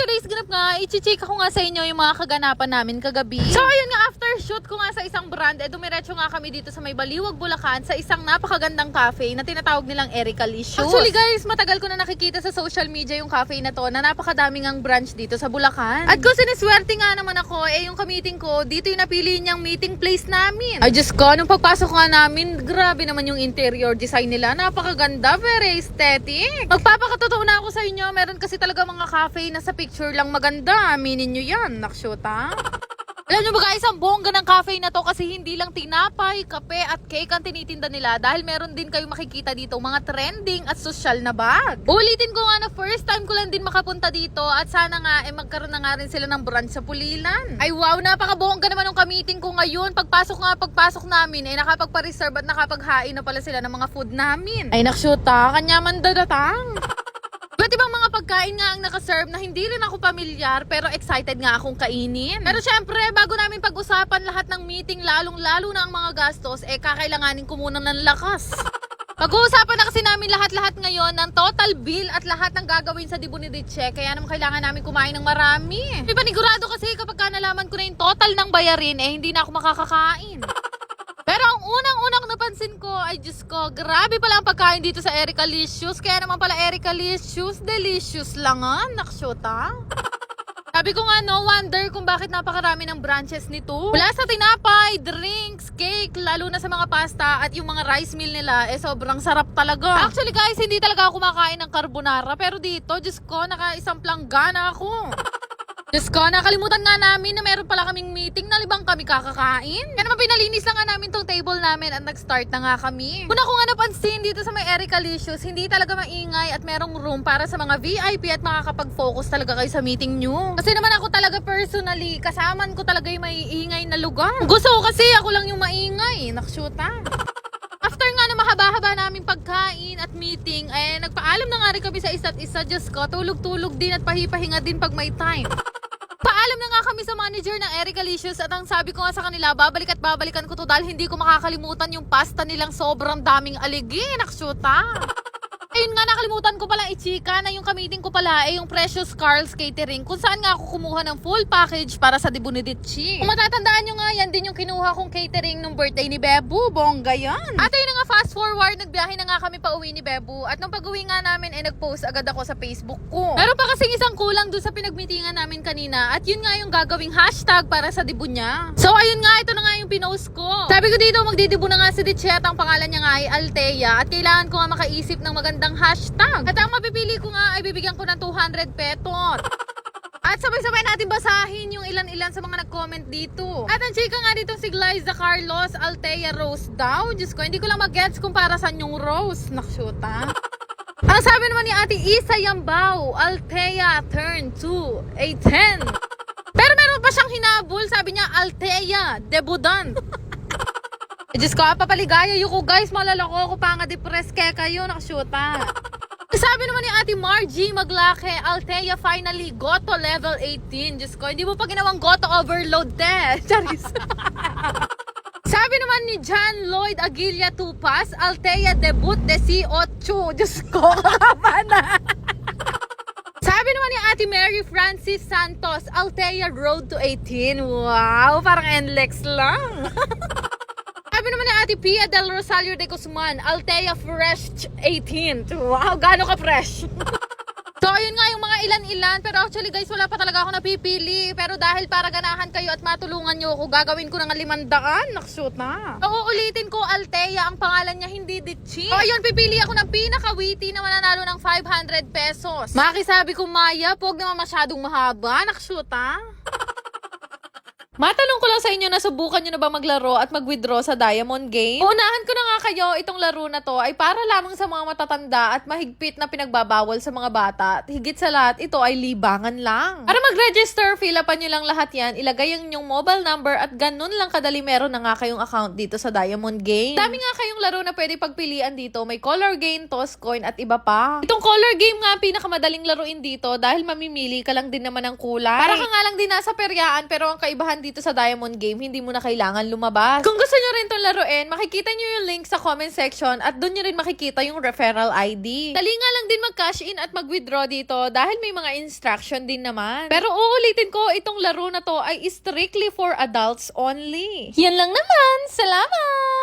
today's ganap nga, i-check ko nga sa inyo yung mga kaganapan namin kagabi. So ayun nga, after shoot ko nga sa isang brand, dumiretso nga kami dito sa may Baliwag, Bulacan sa isang napakagandang cafe na tinatawag nilang Erica Licious. Actually guys, matagal ko na nakikita sa social media yung cafe na to na napakadaming ang branch dito sa Bulacan. At kung siniswerte nga naman ako, yung ka-meeting ko, dito yung napili niyang meeting place namin. Ay Diyos ko, nung pagpasok nga namin, grabe naman yung interior design nila. Napakaganda, very aesthetic. Magpapakatotoo na ako sa inyo, meron kasi talaga mga cafe na sa picture lang maganda. Aminin nyo yan, naksyota. Alam nyo ba guys, ang bongga ng cafe na to kasi hindi lang tinapay, kape at cake ang tinitinda nila dahil meron din kayong makikita dito mga trending at social na bag. Ulitin ko nga na first time ko lang din makapunta dito at sana nga magkaroon na nga rin sila ng branch sa Pulilan. Ay wow, napakabongga naman ng ka-meeting ko ngayon. Pagpasok namin ay nakapagpa-reserve at nakapaghain na pala sila ng mga food namin. Ay naksyota, kanyaman dadatang. Iba't ibang mga pagkain nga ang nakaserve na hindi rin ako pamilyar pero excited nga akong kainin. Pero syempre, bago namin pag-usapan lahat ng meeting, lalong-lalo na ang mga gastos, kakailanganin ko muna ng lakas. Pag-uusapan na kasi namin lahat-lahat ngayon ng total bill at lahat ng gagawin sa Dibunidiche. Kaya naman kailangan namin kumain ng marami. May panigurado kasi kapag nalaman ko na yung total ng bayarin, hindi na ako makakakain. Pero ang unang-unang napansin ko, ay Diyos ko, grabe pala ang pagkain dito sa Erica Licious. Kaya naman pala Erica Licious, delicious lang naksyota. Sabi ko nga, no wonder kung bakit napakarami ng branches nito. Mula sa tinapay, drinks, cake, lalo na sa mga pasta at yung mga rice meal nila, sobrang sarap talaga. Actually guys, hindi talaga ako kumakain ng carbonara. Pero dito, Diyos ko, naka-isang planggana ako. Diyos ko, nakalimutan nga namin na meron pala kaming meeting na libang kami kakakain. Kaya naman pinalinis lang nga namin tong table namin at nag-start na nga kami. Una ko nga napansin dito sa may Erica Licious, hindi talaga maingay at merong room para sa mga VIP at makakapag-focus talaga kayo sa meeting nyo. Kasi naman ako talaga personally, kasaman ko talaga yung maiingay na lugar. Gusto ko kasi ako lang yung maingay. Naksyuta. After nga na mahaba-haba naming pagkain at meeting, nagpaalam na nga rin kami sa isa't isa. Diyos ko, tulog-tulog din at pahipahinga din pag may time. Paalam na nga kami sa manager ng Erica Licious at ang sabi ko nga sa kanila, babalik at babalikan ko to dahil hindi ko makakalimutan yung pasta nilang sobrang daming aligi. Naksyuta. Ayun nga, nakalimutan ko palang i-chika na yung ka-meeting ko pala yung Precious Carl's Catering kung saan nga ako kumuha ng full package para sa Dibunidiche. Kung matatandaan nyo nga, yan din yung kinuha kong catering nung birthday ni Bebu. Bongga yan. At ayun na nga, fast forward, nagbiyahe na nga kami pa uwi ni Bebu. At nung pag-uwi nga namin, nag-post agad ako sa Facebook ko. Meron pa kasing isang kulang dun sa pinagmeetingan namin kanina. At yun nga yung gagawing hashtag para sa dibu niya. So ayun nga, ito na nga yung pinost ko. Sabi ko dito, magdidibu na nga si Diche at ang pangalan niya nga ay Althea. At kailangan ko nga makaisip ng magandang hashtag. At ang mapipili ko nga ay bibigyan ko ng 200 pesos. At sabay-sabay natin basahin yung ilan-ilan sa mga nag-comment dito. At ang chika nga dito si Glyza Carlos Althea Rose daw. Diyos ko, hindi ko lang mag-gets kung para saan yung rose. Naksyuta. Ang sabi naman ni Ate Isa Yambao, Althea turn to a 10. Pero meron pa siyang hinabol. Sabi niya, Althea debutant. Diyos ko, papaligaya yung ko guys, malalako ako pa nga depressed kaya kayo, nakashoota. Sabi naman ni Ate Margie Maglake, Althea finally Goto level 18. Diyos ko, hindi mo pa ginawang Goto overload Charis. Sabi naman ni John Lloyd Aguilia Tupas, Althea debut de C8. Diyos ko, kakaba na. Sabi naman ni Ate Mary Francis Santos, Althea road to 18. Wow, parang NLEX lang. Sabi naman ni Ate Pia del Rosario de Guzman, Althea fresh 18. Wow, gaano ka fresh? So, ayun nga yung mga ilan-ilan. Pero actually guys, wala pa talaga ako napipili. Pero dahil para ganahan kayo at matulungan nyo ako, gagawin ko ng 500. Nakashoot na. So, uulitin ko, Althea, ang pangalan niya, hindi Dichi. So, ayun, pipili ako ng pinaka-witty na mananalo ng 500 pesos. Makisabi ko, Maya, huwag naman masyadong mahaba. Nakashoot ha. Matanong ko lang sa inyo, nasubukan nyo na ba maglaro at mag-withdraw sa Diamond Game? Unahan ko na nga kayo, itong laro na to ay para lamang sa mga matatanda at mahigpit na pinagbabawal sa mga bata. At higit sa lahat, ito ay libangan lang. Para mag-register, fill upan nyo lang lahat yan, ilagay yung inyong mobile number at ganun lang kadali meron na nga kayong account dito sa Diamond Game. Dami nga kayong laro na pwede pagpilian dito. May color game, toss coin at iba pa. Itong color game nga, pinakamadaling laruin dito dahil mamimili ka lang din naman ng kulay. Para ka nga lang din nasa peryaan pero ang kaibahan dito sa Diamond Game, hindi mo na kailangan lumabas. Kung gusto nyo rin itong laruin, makikita nyo yung link sa comment section at doon nyo rin makikita yung referral ID. Dali nga lang din mag-cash in at mag-withdraw dito dahil may mga instruction din naman. Pero uulitin ko, itong laro na to ay strictly for adults only. Yan lang naman. Salamat!